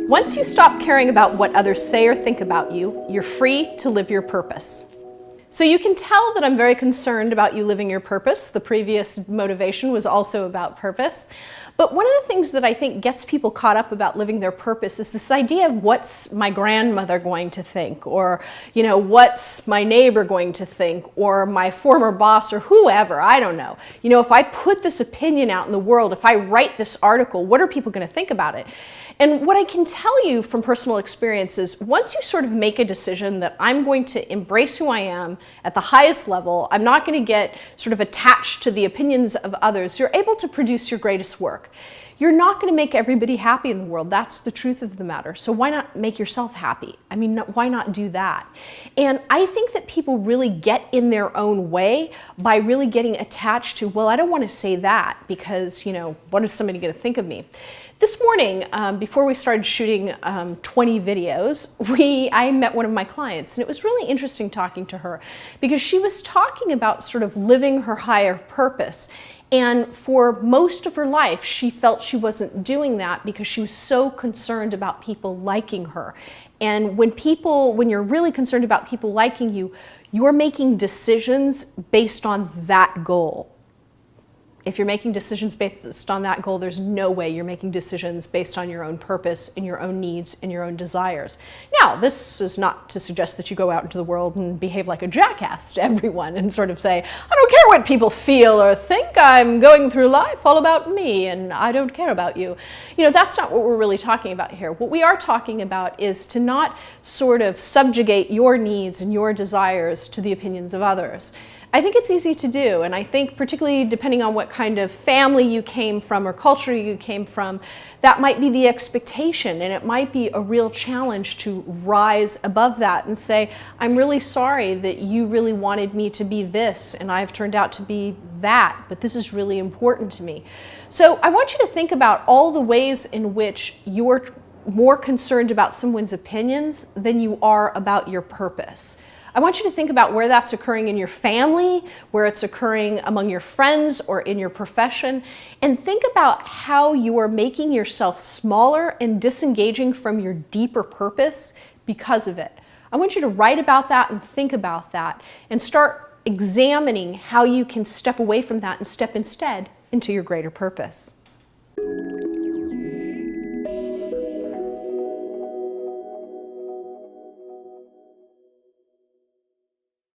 Once you stop caring about what others say or think about you, you're free to live your purpose. So you can tell that I'm very concerned about you living your purpose. The previous motivation was also about purpose. But one of the things that I think gets people caught up about living their purpose is this idea of what's my grandmother going to think, or what's my neighbor going to think, or my former boss, or whoever, I don't know. If I put this opinion out in the world, if I write this article, what are people going to think about it? And what I can tell you from personal experience is once you sort of make a decision that I'm going to embrace who I am at the highest level, I'm not going to get sort of attached to the opinions of others, you're able to produce your greatest work. You're not going to make everybody happy in the world. That's the truth of the matter. So why not make yourself happy? I mean, why not do that? And I think that people really get in their own way by really getting attached to, well, I don't want to say that because, what is somebody going to think of me? This morning, before we started shooting 20 videos, I met one of my clients, and it was really interesting talking to her because she was talking about sort of living her higher purpose. And for most of her life, she felt she wasn't doing that because she was so concerned about people liking her. And when you're really concerned about people liking you, you're making decisions based on that goal. If you're making decisions based on that goal, there's no way you're making decisions based on your own purpose and your own needs and your own desires. Now, this is not to suggest that you go out into the world and behave like a jackass to everyone and sort of say, I don't care what people feel or think, I'm going through life all about me and I don't care about you. That's not what we're really talking about here. What we are talking about is to not sort of subjugate your needs and your desires to the opinions of others. I think it's easy to do, and I think particularly depending on what kind of family you came from or culture you came from, that might be the expectation, and it might be a real challenge to rise above that and say, I'm really sorry that you really wanted me to be this, and I've turned out to be that, but this is really important to me. So I want you to think about all the ways in which you're more concerned about someone's opinions than you are about your purpose. I want you to think about where that's occurring in your family, where it's occurring among your friends or in your profession, and think about how you are making yourself smaller and disengaging from your deeper purpose because of it. I want you to write about that and think about that and start examining how you can step away from that and step instead into your greater purpose.